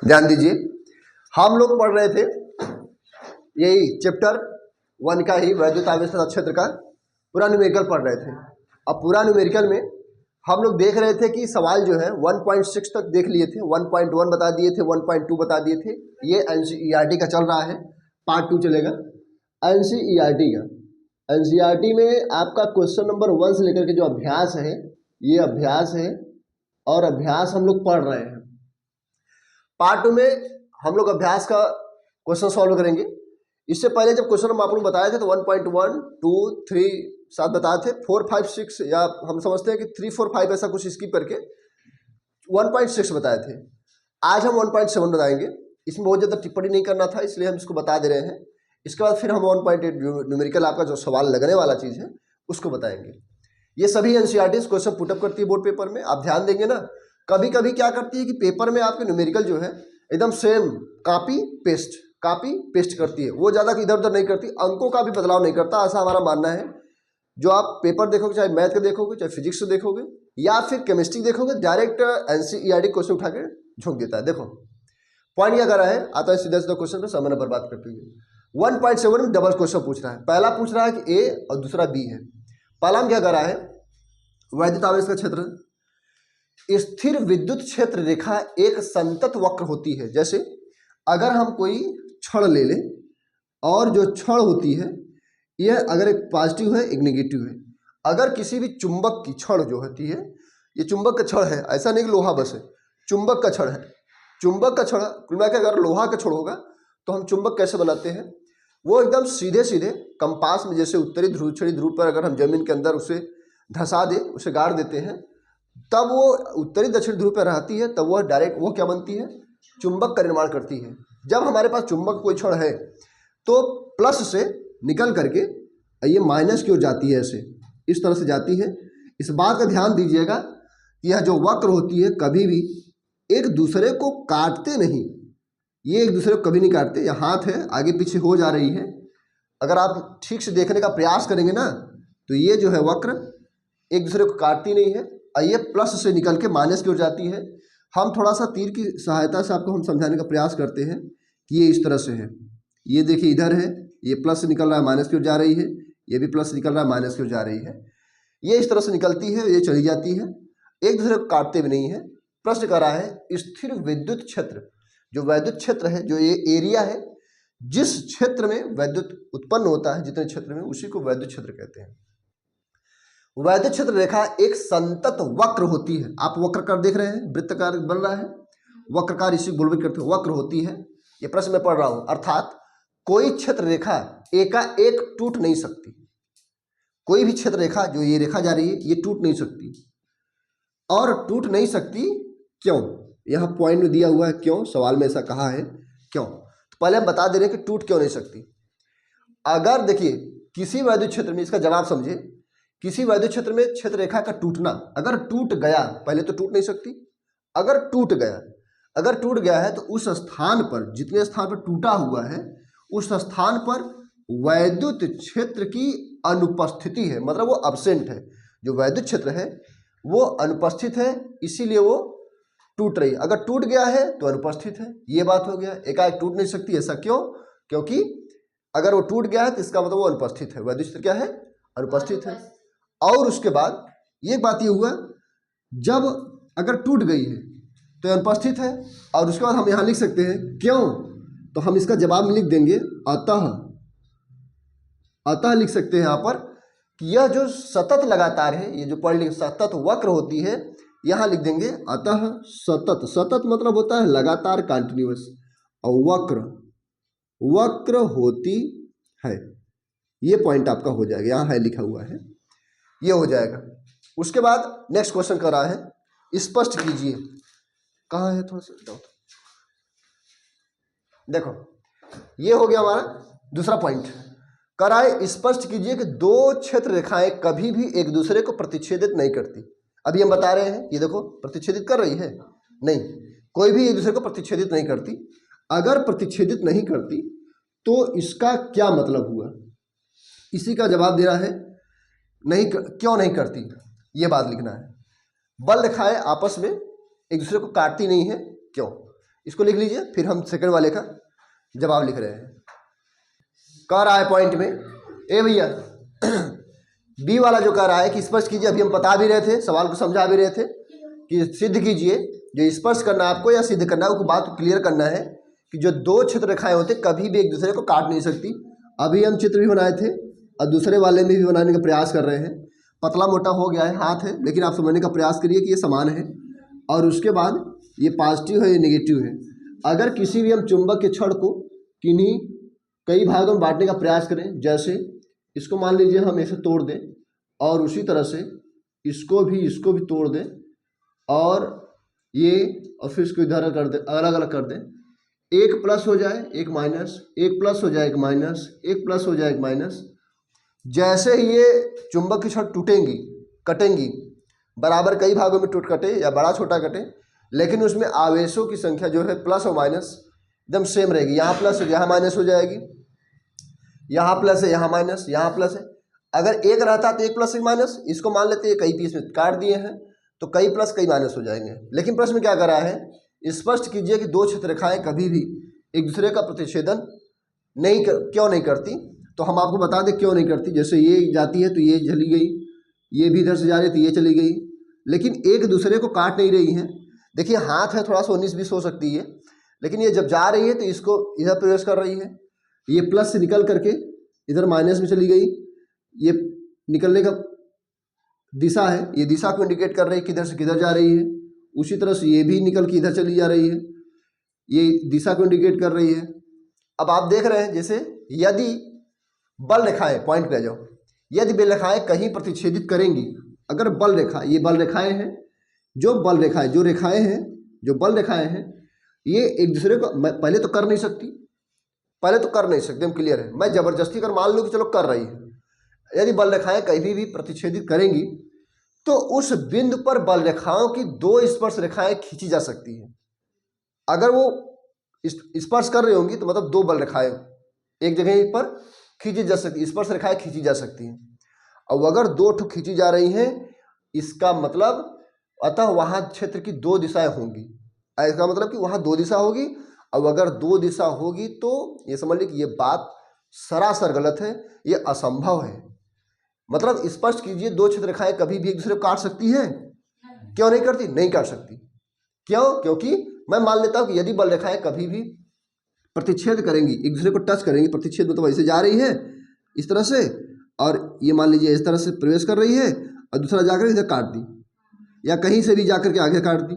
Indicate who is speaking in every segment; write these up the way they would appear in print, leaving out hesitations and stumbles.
Speaker 1: ध्यान दीजिए, हम लोग पढ़ रहे थे यही चैप्टर 1 का ही वैद्युत आवेश तथा क्षेत्र का पूरा न्यूमेरिकल पढ़ रहे थे। अब पूरा न्यूमेरिकल में हम लोग देख रहे थे कि सवाल जो है 1.6 तक देख लिए थे, 1.1 बता दिए थे, 1.2 बता दिए थे। ये एनसीईआरटी का चल रहा है, पार्ट 2 चलेगा एनसीईआरटी का। एनसीईआरटी में आपका क्वेश्चन नंबर 1 से लेकर के जो अभ्यास है, ये अभ्यास है और अभ्यास हम लोग पढ़ रहे हैं। पार्ट 2 में हम लोग अभ्यास का क्वेश्चन सॉल्व करेंगे। इससे पहले जब क्वेश्चन हम आप लोग बताए थे तो 1.1, 2, 3, 7 बताए थे। 4, 5, 6 या हम समझते हैं कि 3, 4, 5 ऐसा कुछ स्किप करके 1.6 बताए थे। आज हम 1.7 बताएंगे। इसमें बहुत ज़्यादा टिप्पणी नहीं करना था, इसलिए हम इसको बता दे रहे हैं। इसके बाद फिर हम 1.8 न्यूमेरिकल आपका जो सवाल लगने वाला चीज़ है उसको बताएंगे। ये सभी एनसीईआरटी क्वेश्चन पुटअप करती है बोर्ड पेपर में, आप ध्यान देंगे ना। कभी कभी क्या करती है कि पेपर में आपके न्यूमेरिकल जो है एकदम सेम कॉपी पेस्ट करती है, वो ज़्यादा इधर उधर नहीं करती, अंकों का भी बदलाव नहीं करता, ऐसा हमारा मानना है। जो आप पेपर देखोगे, चाहे मैथ का देखोगे, चाहे फिजिक्स से देखोगे या फिर केमिस्ट्री देखोगे, डायरेक्ट एनसीईआरटी क्वेश्चन उठा के झोंक देता है। देखो पॉइंट क्या कर रहा है, आता है सीधा सीधा क्वेश्चन पे समय बर्बाद करते हुए। 1.7 में डबल क्वेश्चन पूछ रहा है। पहला पूछ रहा है कि ए और दूसरा बी है। पहला में क्या कर रहा है, वैद्युत आवेश का क्षेत्र, स्थिर विद्युत क्षेत्र रेखा एक संतत वक्र होती है। जैसे अगर हम कोई छड़ ले लें और जो छड़ होती है यह अगर एक पॉजिटिव है एक नेगेटिव है। अगर किसी भी चुंबक की छड़ जो होती है, ये चुंबक का छड़ है, ऐसा नहीं कि लोहा बस है, चुंबक का छड़ है। चुंबक का छड़ अगर लोहा का छड़ होगा तो हम चुंबक कैसे बनाते हैं, वो एकदम सीधे सीधे कंपास में, जैसे उत्तरी ध्रुव दक्षिणी ध्रुव पर अगर हम जमीन के अंदर उसे धंसा दे, उसे गाड़ देते हैं, तब वो उत्तरी दक्षिण ध्रुव पर रहती है, तब वह डायरेक्ट वो क्या बनती है, चुंबक का निर्माण करती है। जब हमारे पास चुंबक कोई छड़ है तो प्लस से निकल करके ये माइनस की ओर जाती है, ऐसे इस तरह से जाती है। इस बात का ध्यान दीजिएगा कि यह जो वक्र होती है कभी भी एक दूसरे को काटते नहीं, ये एक दूसरे को कभी नहीं काटते। यह हाथ है, आगे पीछे हो जा रही है, अगर आप ठीक से देखने का प्रयास करेंगे ना तो ये जो है वक्र एक दूसरे को काटती नहीं है, और ये प्लस से निकल के माइनस की ओर जाती है। हम थोड़ा सा तीर की सहायता से आपको हम समझाने का प्रयास करते हैं कि ये इस तरह से है। ये देखिए इधर है, ये प्लस से निकल रहा है माइनस की ओर जा रही है, ये भी प्लस से निकल रहा है माइनस की ओर जा रही है। ये इस तरह से निकलती है, ये चली जाती है, एक दूसरे को काटते भी नहीं है। प्रश्न कर रहा है स्थिर विद्युत क्षेत्र, जो वैद्युत क्षेत्र है, जो ये एरिया है जिस क्षेत्र में वैद्युत उत्पन्न होता है, जितने क्षेत्र में, उसी को वैद्युत क्षेत्र कहते हैं। वैद्युत क्षेत्र रेखा एक संतत वक्र होती है। आप वक्रकार देख रहे हैं, वृत्तकार बन रहा है, वक्रकार इसी बोलबे करते हैं, वक्र होती है। ये प्रश्न में पढ़ रहा हूं, अर्थात कोई क्षेत्र रेखा एकाएक टूट नहीं सकती। कोई भी क्षेत्र रेखा जो ये रेखा जा रही है ये टूट नहीं सकती। और टूट नहीं सकती क्यों, यह पॉइंट में दिया हुआ है, क्यों, सवाल में ऐसा कहा है क्यों। तो पहले हम बता दे रहे हैं कि टूट क्यों नहीं सकती। अगर देखिए किसी वैद्युत क्षेत्र में, इसका जवाब समझे, किसी वैद्युत क्षेत्र में क्षेत्र रेखा का टूटना, अगर टूट गया, पहले तो टूट नहीं सकती, अगर टूट गया है तो उस स्थान पर, जितने स्थान पर टूटा हुआ है उस स्थान पर वैद्युत क्षेत्र की अनुपस्थिति है, मतलब वो अब्सेंट है। जो वैद्युत क्षेत्र है वो अनुपस्थित है, इसीलिए वो टूट रही है। अगर टूट गया है तो अनुपस्थित है, ये बात हो गया। एकाएक टूट नहीं सकती, ऐसा क्यों, क्योंकि अगर वो टूट गया है तो इसका मतलब वो अनुपस्थित है, वैद्युत क्षेत्र क्या है, अनुपस्थित है। और उसके बाद ये बात ये हुआ, जब अगर टूट गई है तो अनुपस्थित है, और उसके बाद हम यहाँ लिख सकते हैं क्यों, तो हम इसका जवाब में लिख देंगे अतः लिख सकते हैं यहाँ पर कि यह जो सतत लगातार है, ये जो पढ़ सतत वक्र होती है, यहाँ लिख देंगे अतः सतत मतलब होता है लगातार, कंटिन्यूअस, और वक्र होती है। ये पॉइंट आपका हो जाएगा, यहाँ है लिखा हुआ है, ये हो जाएगा। उसके बाद नेक्स्ट क्वेश्चन कर रहा है, स्पष्ट कीजिए, कहाँ है, थोड़ा सा देखो, ये हो गया हमारा दूसरा पॉइंट। कर रहा है स्पष्ट कीजिए कि दो क्षेत्र रेखाएं कभी भी एक दूसरे को प्रतिच्छेदित नहीं करती। अभी हम बता रहे हैं, ये देखो प्रतिच्छेदित कर रही है, नहीं, कोई भी एक दूसरे को प्रतिच्छेदित नहीं करती। अगर प्रतिच्छेदित नहीं करती तो इसका क्या मतलब हुआ, इसी का जवाब दे रहा है, क्यों नहीं करती, ये बात लिखना है। बल रेखाएं आपस में एक दूसरे को काटती नहीं है, क्यों, इसको लिख लीजिए, फिर हम सेकंड वाले का जवाब लिख रहे हैं। कह रहा है पॉइंट में ए भैया बी वाला जो कह रहा है कि स्पष्ट कीजिए, अभी हम बता भी रहे थे, सवाल को समझा भी रहे थे कि सिद्ध कीजिए, जो स्पष्ट करना है आपको या सिद्ध करना है, वो बात को क्लियर करना है कि जो दो क्षेत्र रेखाएं होते कभी भी एक दूसरे को काट नहीं सकती। अभी हम चित्र भी बनाए थे और दूसरे वाले में भी बनाने का प्रयास कर रहे हैं। पतला मोटा हो गया है, हाथ है, लेकिन आप समझने का प्रयास करिए कि ये समान है। और उसके बाद ये पॉजिटिव है, ये नेगेटिव है। अगर किसी भी हम चुंबक के छड़ को किन्हीं कई भागों में बांटने का प्रयास करें, जैसे इसको मान लीजिए हम ऐसे तोड़ दें और उसी तरह से इसको भी तोड़ दें और ये और फिर इसको इधर कर दें, अलग अलग कर दें, एक प्लस हो जाए एक माइनस, एक प्लस हो जाए एक माइनस, एक प्लस हो जाए एक माइनस। जैसे ही ये चुंबक की छड़ टूटेंगी, कटेंगी, बराबर कई भागों में टूट कटे या बड़ा छोटा कटे, लेकिन उसमें आवेशों की संख्या जो है प्लस और माइनस एकदम सेम रहेगी। यहाँ प्लस है यहाँ माइनस हो जाएगी, यहाँ प्लस है यहाँ माइनस, यहाँ प्लस है। अगर एक रहता तो एक प्लस एक माइनस, इसको मान लेते हैं कई पीस में काट दिए हैं तो कई प्लस कई माइनस हो जाएंगे। लेकिन प्रश्न में क्या कर रहा है, स्पष्ट कीजिए कि दो क्षेत्र रेखाएं कभी भी एक दूसरे का प्रतिच्छेदन क्यों नहीं करती। तो हम आपको बता दें क्यों नहीं करती। जैसे ये जाती है तो ये चली गई, ये भी इधर से जा रही है तो ये चली गई, लेकिन एक दूसरे को काट नहीं रही हैं। देखिए हाथ है, थोड़ा सा 19-20 हो सकती है, लेकिन ये जब जा रही है तो इसको इधर प्रवेश कर रही है, ये प्लस से निकल करके इधर माइनस में चली गई। ये निकलने का दिशा है, ये दिशा को इंडिकेट कर रही है किधर से किधर जा रही है। उसी तरह से ये भी निकल के इधर चली जा रही है, ये दिशा को इंडिकेट कर रही है। अब आप देख रहे हैं जैसे यदि बल रेखाएं, पॉइंट पे आ जाओ, यदि बल रेखाएं कहीं प्रतिच्छेदित करेंगी, अगर बल रेखा, ये बल रेखाएं हैं, जो बल रेखाएं जो रेखाएं हैं जो बल रेखाएं हैं, ये एक दूसरे को पहले तो कर नहीं सकती, हम क्लियर है। मैं जबरदस्ती कर मान लूँ कि चलो कर रही है, यदि बल रेखाएं कहीं भी प्रतिच्छेदित करेंगी तो उस बिंदु पर बल रेखाओं की दो स्पर्श रेखाएं खींची जा सकती हैं। अगर वो स्पर्श कर रही होंगी तो मतलब दो बल रेखाएं एक जगह पर खींची जा सकती, स्पर्श रेखाएं खींची जा सकती हैं। और अगर दो ठो खींची जा रही हैं, इसका मतलब अतः वहां क्षेत्र की दो दिशाएं होंगी। इसका मतलब कि वहां दो दिशा होगी। अब अगर दो दिशा होगी तो ये समझ लीजिए कि ये बात सरासर गलत है, ये असंभव है। मतलब स्पष्ट कीजिए, दो क्षेत्र रेखाएं कभी भी एक दूसरे को काट सकती हैं? क्यों नहीं करती? नहीं काट सकती। क्यों? क्योंकि मैं मान लेता हूं कि यदि बल रेखाएं कभी भी प्रतिच्छेद करेंगी, एक दूसरे को टच करेंगी, प्रतिच्छेद मतलब ऐसे जा रही है इस तरह से, और ये मान लीजिए इस तरह से प्रवेश कर रही है और दूसरा जाकर इधर काट दी, या कहीं से भी जाकर के आगे काट दी,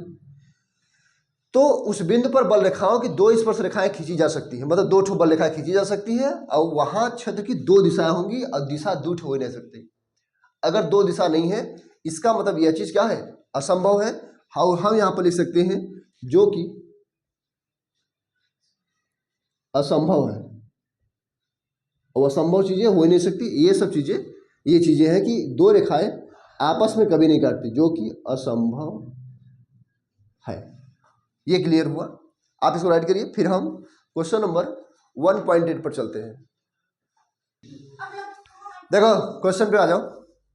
Speaker 1: तो उस बिंदु पर बल रेखाओं की दो स्पर्श रेखाएं खींची जा सकती है। मतलब दो ठो बल रेखाएं खींची जा सकती है और वहां क्षेत्र की दो दिशाएं होंगी और दिशा दो ठो हो नहीं सकती। अगर दो दिशा नहीं है, इसका मतलब यह चीज क्या है? असंभव है। और हम यहां पर लिख सकते हैं जो कि असंभव है, और असंभव चीजें हो ही नहीं सकती। ये सब चीजें, ये चीजें हैं कि दो रेखाएं आपस में कभी नहीं काटती, जो कि असंभव है। ये क्लियर हुआ? आप इसको राइट करिए। फिर हम क्वेश्चन नंबर 1.8 पर चलते हैं। देखो क्वेश्चन पे आ जाओ।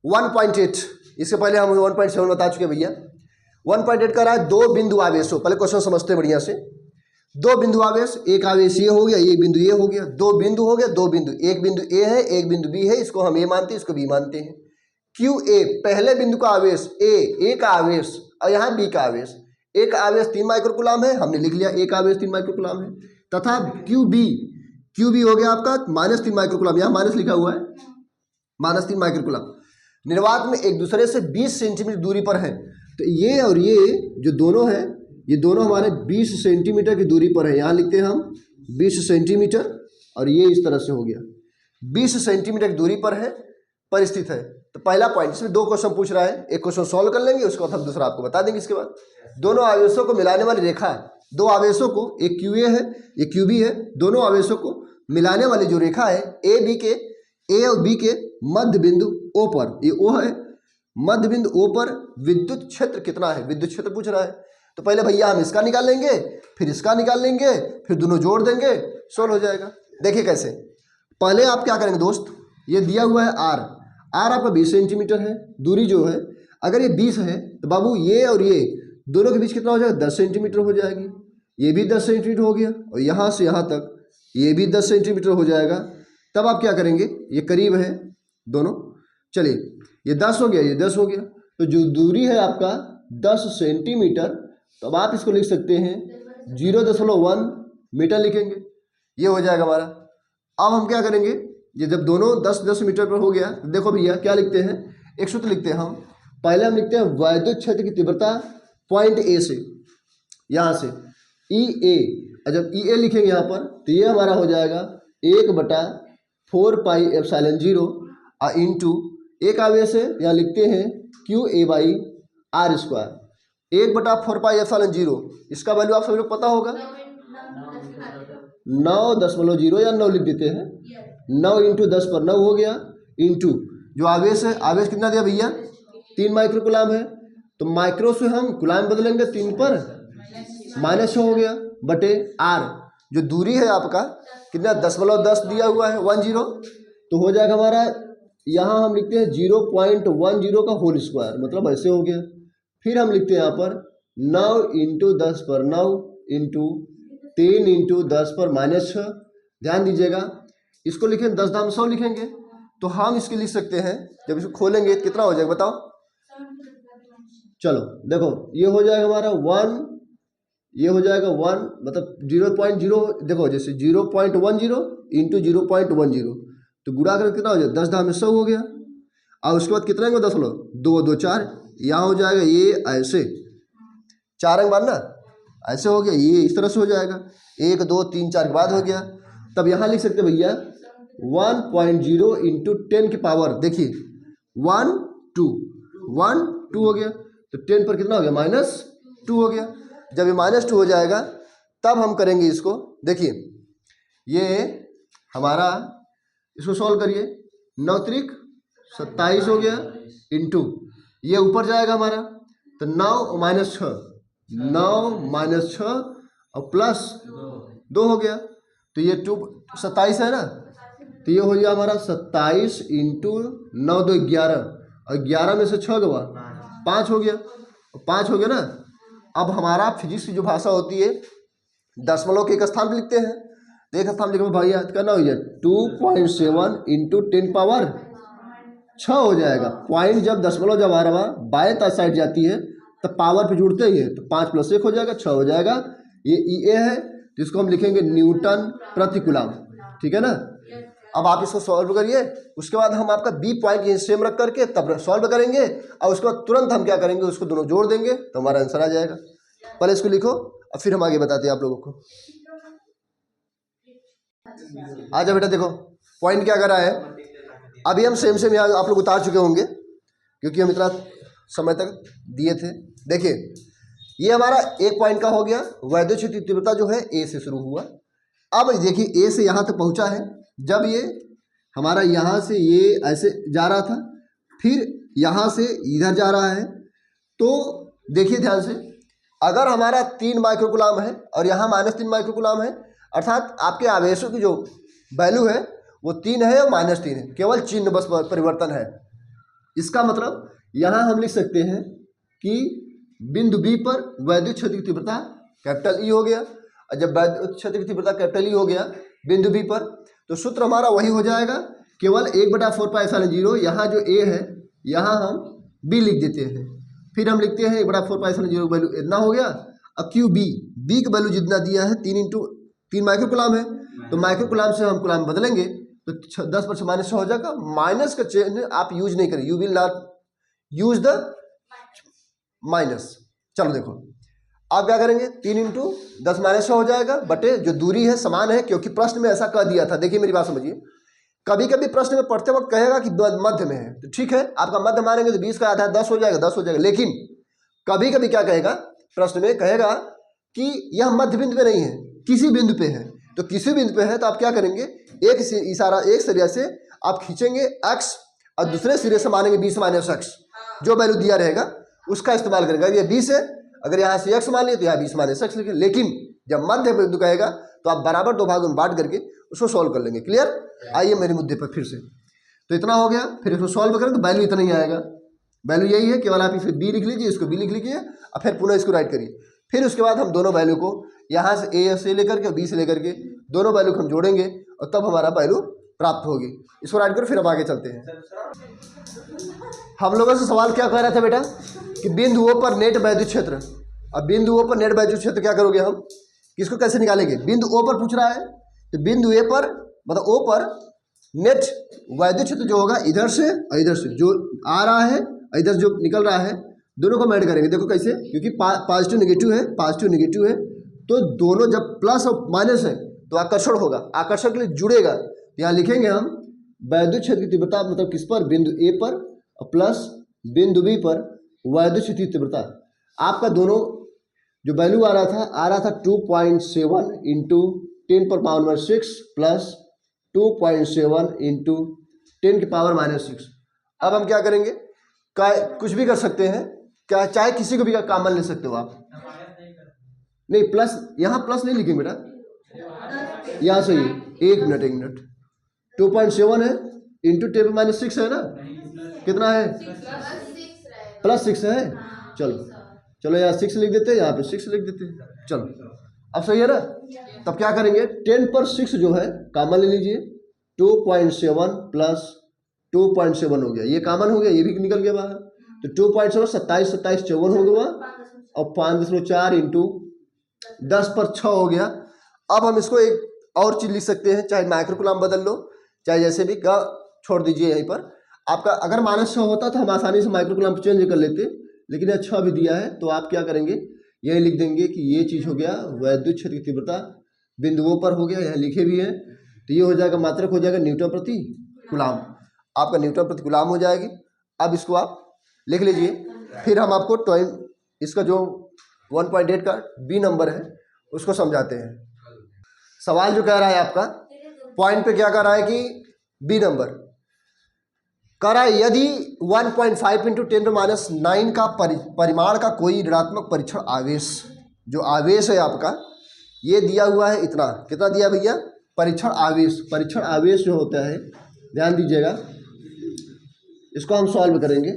Speaker 1: 1.8, इससे पहले हम 1.7 बता चुके भैया। 1.8 का रहा है दो बिंदु आवेशों। पहले क्वेश्चन समझते हैं बढ़िया से। दो बिंदु आवेश, एक आवेश ये हो गया, एक बिंदु ये हो गया, दो बिंदु हो गया, दो बिंदु, एक बिंदु ए है, एक बिंदु बी है, इसको हम ए मानते हैं, इसको बी मानते हैं। क्यू ए, पहले बिंदु का आवेश ए का आवेश, और यहाँ बी का आवेश। एक आवेश 3 माइक्रोकूलम है, हमने लिख लिया एक आवेश 3 माइक्रोकूलम है। तथा क्यू बी हो गया आपका -3 माइक्रोकूलम, यहाँ माइनस लिखा हुआ है, -3 माइक्रोकूलम। निर्वात में एक दूसरे से 20 सेंटीमीटर दूरी पर है। तो ये और ये जो दोनों है, ये दोनों हमारे 20 सेंटीमीटर की दूरी पर है। यहाँ लिखते हैं हम 20 सेंटीमीटर, और ये इस तरह से हो गया 20 सेंटीमीटर की दूरी पर स्थित है। तो पहला पॉइंट, इसमें दो क्वेश्चन पूछ रहा है, एक क्वेश्चन सॉल्व कर लेंगे, उसके बाद हम दूसरा आपको बता देंगे। इसके बाद दोनों आवेशों को मिलाने वाली रेखा है, दो आवेशों को, एक क्यू ए है एक क्यू बी है, दोनों आवेशों को मिलाने वाली जो रेखा है ए और बी के मध्य बिंदु ओ पर, ये ओ है, मध्य बिंदु ओ पर विद्युत क्षेत्र कितना है? विद्युत क्षेत्र पूछ रहा है। तो पहले भैया हम इसका निकाल लेंगे, फिर इसका निकाल लेंगे, फिर दोनों जोड़ देंगे, सोल्व हो जाएगा। देखिए कैसे। पहले आप क्या करेंगे दोस्त, ये दिया हुआ है आर आपका 20 सेंटीमीटर है, दूरी जो है अगर ये 20 है तो बाबू ये और ये दोनों के बीच कितना हो जाएगा? 10 सेंटीमीटर हो जाएगी। ये भी 10 सेंटीमीटर हो गया और यहाँ से यहाँ तक ये भी 10 सेंटीमीटर हो जाएगा। तब आप क्या करेंगे, ये करीब है दोनों, चलिए ये 10 हो गया, ये 10 हो गया, तो जो दूरी है आपका 10 सेंटीमीटर, तो अब आप इसको लिख सकते हैं 0.1 मीटर लिखेंगे, ये हो जाएगा हमारा। अब हम क्या करेंगे, ये जब दोनों 10-10 मीटर पर हो गया, देखो भैया क्या लिखते हैं, एक सूत्र लिखते हैं हम। पहले हम लिखते हैं वैद्युत क्षेत्र की तीव्रता पॉइंट ए से, यहाँ से ई ए, जब ई ए लिखेंगे यहाँ पर तो ये हमारा हो जाएगा 1/4πε0 इंटू एक आवेश है, यहाँ लिखते हैं QA/r², 1/4πε0, इसका वैल्यू आप सभी लोग पता होगा 9.0 या 9 लिख देते हैं, 9 इंटू 10 पर 9 हो गया, इंटू जो आवेश है, आवेश कितना दिया भैया 3 माइक्रो कूलाम है, तो माइक्रो से हम कूलाम बदलेंगे 3 पर -6 हो गया, बटे आर जो दूरी है आपका कितना 10.10 दिया हुआ है 10, तो हो जाएगा हमारा, यहाँ हम लिखते हैं 0.10 का होल स्क्वायर, मतलब ऐसे हो गया। फिर हम लिखते हैं यहाँ पर 9 इंटू 10 पर 9 इंटू 3 इंटू 10 पर -6, ध्यान दीजिएगा इसको लिखें 10 लिखेंगे, तो हम इसके लिख सकते हैं, जब इसको खोलेंगे तो कितना हो जाएगा बताओ, चलो देखो ये हो जाएगा हमारा 1, ये हो जाएगा 1, मतलब 0.0, देखो जैसे 0.10 इंटू 0.10, तो गुणा करके कितना हो जाएगा 10 हो गया, और उसके बाद कितना होगा 2 2 4, यहाँ हो जाएगा ये ऐसे 4 अंक बाद ना ऐसे हो गया, ये इस तरह से हो जाएगा 1 2 3 4 के बाद हो गया। तब यहाँ लिख सकते भैया 1.0 इंटू 10 की पावर, देखिए 1 2 हो गया, तो 10 पर कितना हो गया -2 हो गया। जब ये -2 हो जाएगा तब हम करेंगे इसको, देखिए ये हमारा, इसको सॉल्व करिए, 9 त्रिक 27 हो गया, इंटू ये ऊपर जाएगा हमारा, तो 9 -6 और प्लस 2 हो गया, तो ये 27 है ना, तो ये हो गया हमारा 27 इंटू 9 2 11, और 11 में से 6 गवा 5 हो गया, 5 हो गया ना। अब हमारा फिजिक्स की जो भाषा होती है दशमलव के एक स्थान पर लिखते हैं, तो एक स्थान लिखो भैया करना हो जाए 2.7 इंटू 10 पावर 6 हो जाएगा। पॉइंट जब दशमलव जब बाएं साइड जाती है तब पावर पे जुड़ते ही है, तो 5 + 1 हो जाएगा 6 हो जाएगा। ये ई ए है, तो इसको हम लिखेंगे न्यूटन प्रति कूलाम, ठीक है ना। अब आप इसको सॉल्व करिए, उसके बाद हम आपका बी पॉइंट ये सेम रख करके तब सॉल्व करेंगे, और उसके बाद तुरंत हम क्या करेंगे, उसको दोनों जोड़ देंगे तो हमारा आंसर आ जाएगा। पहले इसको लिखो और फिर हम आगे बताते हैं आप लोगों को। आजा बेटा, देखो पॉइंट क्या कर रहा है, अभी हम सेम यहाँ आप लोग उतार चुके होंगे क्योंकि हम इतना समय तक दिए थे। देखिए ये हमारा एक पॉइंट का हो गया, वैद्युत क्षेत्र तीव्रता जो है ए से शुरू हुआ। अब देखिए ए से यहाँ तक पहुँचा है, जब ये हमारा यहाँ से ये ऐसे जा रहा था, फिर यहाँ से इधर जा रहा है, तो देखिए ध्यान से, अगर हमारा 3 माइक्रो कूलाम है और यहाँ -3 माइक्रो कूलाम है, अर्थात आपके आवेशों की जो वैल्यू है वो 3 है और -3 है, केवल चिन्ह बस परिवर्तन है। इसका मतलब यहाँ हम लिख सकते हैं कि बिंदु बी पर वैद्युत क्षेत्र की तीव्रता कैपिटल ई हो गया, और जब वैद्युत क्षेत्र की तीव्रता कैपिटल ई हो गया बिंदु बी पर, तो सूत्र हमारा वही हो जाएगा, केवल 1/4πε0, यहाँ जो ए है यहाँ हम बी लिख देते हैं, फिर हम लिखते हैं 1/4πε0 वैल्यू इतना हो गया, और क्यू बी का वैल्यू जितना दिया है 3 इंटू 3 माइक्रो कूलाम है, तो माइक्रो कूलाम से हम कूलाम बदलेंगे तो 10 पर -6 हो जाएगा। माइनस का चिन्ह आप यूज नहीं करें, you will not use the minus. चलो देखो आप क्या करेंगे, 3 इंटू 10 -6 हो जाएगा, बटे जो दूरी है समान है, क्योंकि प्रश्न में ऐसा कह दिया था। देखिए मेरी बात समझिए, कभी कभी प्रश्न में पढ़ते वक्त कहेगा कि मध्य में है, तो ठीक है आपका मध्य मानेंगे तो 20 का आधा 10 हो जाएगा, 10 हो जाएगा। लेकिन कभी कभी क्या कहेगा, प्रश्न में कहेगा कि यह मध्य बिंदु पे नहीं है, किसी बिंदु पे है, तो किसी बिंदु पे है तो आप क्या करेंगे, एक इशारा एक सिरे से आप खींचेंगे x और दूसरे सिरे से मानेंगे 20 - x, जो वैल्यू दिया रहेगा उसका इस्तेमाल करेगा। ये 20 है, अगर यहाँ से x मान लिए तो यहाँ 20 - x लिखें। लेकिन जब मध्य बिंदु कहेगा तो आप बराबर 2 भागों में बांट करके उसको सॉल्व कर लेंगे। क्लियर? आइए मेरे मुद्दे पर फिर से, तो इतना हो गया, फिर इसको सॉल्व करें तो वैल्यू इतना ही आएगा। वैल्यू यही है, केवल आप इसे बी लिख लीजिए, इसको बी लिख लीजिए और फिर पुनः इसको राइट करिए। फिर उसके बाद हम दोनों वैल्यू को यहाँ से ए से लेकर के बी से लेकर के दोनों वैल्यू को हम जोड़ेंगे और तब हमारा वैल्यू प्राप्त होगी। इसको राइट कर फिर हम आगे चलते हैं। हम लोगों से सवाल क्या कह रहा था बेटा कि बिंदुओं पर नेट वैद्युत क्षेत्र। अब बिंदुओं पर नेट वैद्युत क्षेत्र क्या करोगे हम, किसको कैसे निकालेंगे? बिंदु ओ पर पूछ रहा है तो बिंदु ए पर मतलब ओ पर नेट वैद्युत क्षेत्र जो होगा इधर से और इधर से जो आ रहा है और इधर जो निकल रहा है दोनों को ऐड करेंगे। देखो कैसे, क्योंकि पॉजिटिव निगेटिव है तो दोनों जब प्लस और माइनस है तो आकर्षण होगा, आकर्षण के लिए जुड़ेगा। यहाँ लिखेंगे हम वैद्युत क्षेत्र की तीव्रता मतलब किस पर, बिंदु ए पर और प्लस बिंदु बी पर वैद्युत क्षेत्र की तीव्रता। आपका दोनों जो वैल्यू आ रहा था 2.7 इंटू 10⁻⁻6 प्लस 2.7 इंटू 10⁻⁻6। अब हम क्या करेंगे, कुछ भी कर सकते हैं क्या, चाहे किसी को भी कॉमन ले सकते हो आप। नहीं प्लस, यहाँ प्लस नहीं लिखेंगे बेटा, यहाँ से ही एक मिनट 2.7 है इंटू 10⁻⁻6 है ना, कितना है +6 है। चलो यहाँ 6 लिख देते हैं, यहाँ पे 6 लिख देते हैं। चलो अब सही है ना। तब क्या करेंगे 10 पर 6 जो है कॉमन ले लीजिए, 2.7 प्लस 2.7 हो गया, ये कॉमन हो गया, ये भी निकल गया बाहर। तो 2.7 27 54 हो गया और 5.4 इंटू 10 पर 6 हो गया। अब हम इसको एक और चीज़ लिख सकते हैं, चाहे माइक्रोकूलम बदल लो चाहे जैसे भी का छोड़ दीजिए। यहीं पर आपका अगर -6 होता तो हम आसानी से माइक्रोकूलम चेंज कर लेते, लेकिन यह 6 भी दिया है तो आप क्या करेंगे, यही लिख देंगे कि ये चीज़ हो गया वैद्युत क्षेत्र की तीव्रता बिंदुओं पर हो गया, यहाँ लिखे भी हैं। तो ये हो जाएगा, मात्रक हो जाएगा न्यूटन प्रति कूलम, आपका न्यूटन प्रति कूलम हो जाएगी। अब इसको आप लिख लीजिए, फिर हम आपको इसका जो 1.8 का बी नंबर है उसको समझाते हैं। सवाल जो कह रहा है आपका पॉइंट पे क्या कह रहा है कि बी नंबर कह रहा है, यदि 1.5 इंटू 10⁻⁹ का परिमाण का कोई ऋणात्मक परीक्षण आवेश, जो आवेश है आपका ये दिया हुआ है, इतना कितना दिया भैया, परीक्षण आवेश जो होता है, ध्यान दीजिएगा, इसको हम सॉल्व करेंगे,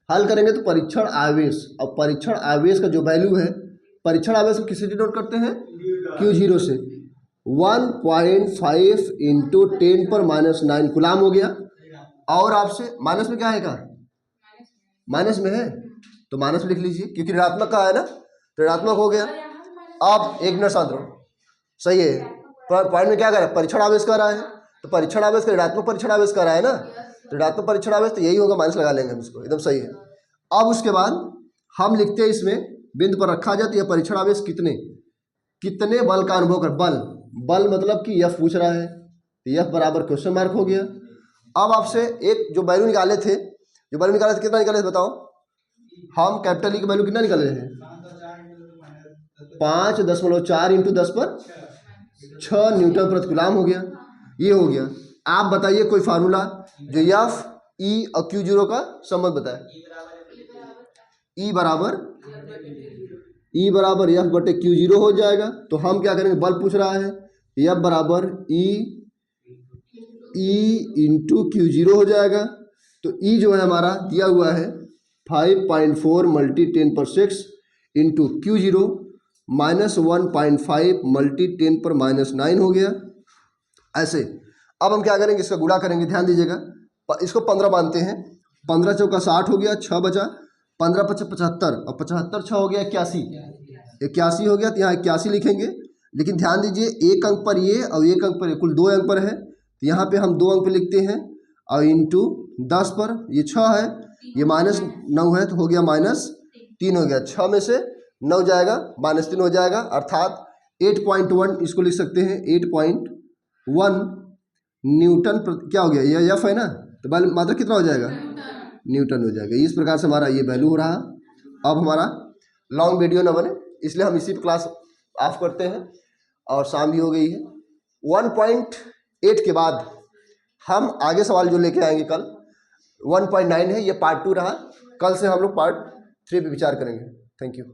Speaker 1: हल करेंगे तो परीक्षण आवेश, और परीक्षण आवेश का जो वैल्यू है, परीक्षण आवेश को किससे डिनोट करते हैं, Q0 से। 1.5 इंटू 10⁻⁹ कूलम हो गया। और आपसे माइनस में क्या है, का माइनस में है तो माइनस लिख लीजिए, क्योंकि ऋणात्मक का है ना, तो ऋणात्मक हो गया। अब एक मिनट शांत रहो, सही है। पॉइंट में क्या कर रहा है, परीक्षण आवेश कर रहा है, तो परीक्षण आवेश का ऋणात्मक परीक्षण आवेश कर रहा है ना, तो ऋणात्मक परीक्षण आवेश तो यही होगा, माइनस लगा लेंगे हम इसको, एकदम सही है। अब उसके बाद हम लिखते हैं इसमें बिंदु पर रखा जाए तो यह परीक्षण आवेश कितने बल का अनुभव कर, बल मतलब कि F पूछ रहा है, तो F बराबर क्वेश्चन मार्क हो गया। अब आपसे एक जो वैल्यू निकाले थे, कितना निकाले थे बताओ, हम कैपिटल E की वैल्यू कितना निकाले थे, 5.4 इंटू 10 पर 6 न्यूटन प्रति कूलम हो गया, ये हो गया। आप बताइए कोई फार्मूला जो F, E और Q0 का संबंध बताए। E बराबर F बटे Q0 हो जाएगा। तो हम क्या करेंगे, बल पूछ रहा है, F बराबर E इंटू Q0 हो जाएगा। तो E जो है हमारा दिया हुआ है 5.4 × 10⁻⁶ इंटू Q0 -1.5 × 10⁻⁹ हो गया। ऐसे अब हम क्या करेंगे, इसका गुणा करेंगे, ध्यान दीजिएगा, इसको 15 मानते हैं, 15 चौका 60 हो गया, 6 बचा, 15 × 5 = 75 और 75 6 हो गया 81 हो गया। तो यहाँ 81 लिखेंगे, लेकिन ध्यान दीजिए एक अंक पर ये और एक अंक पर ये, कुल 2 अंक पर है, तो यहाँ पे हम 2 अंक पे लिखते हैं और इंटू 10 पर ये 6 है, ये -9 है तो हो गया -3 हो गया, 6 में से 9 जाएगा -3 हो जाएगा, अर्थात 8.1 इसको लिख सकते हैं, 8.1 न्यूटन क्या हो गया, ये F है ना, तो मात्रा कितना हो जाएगा, न्यूटन हो जाएगा। इस प्रकार से हमारा ये वैल्यू हो रहा। अब हमारा लॉन्ग वीडियो ना बने इसलिए हम इसी पर क्लास ऑफ करते हैं, और शाम भी हो गई है। 1.8 के बाद हम आगे सवाल जो लेके आएंगे कल 1.9 है, ये पार्ट 2 रहा, कल से हम लोग पार्ट 3 पे विचार करेंगे। Thank you.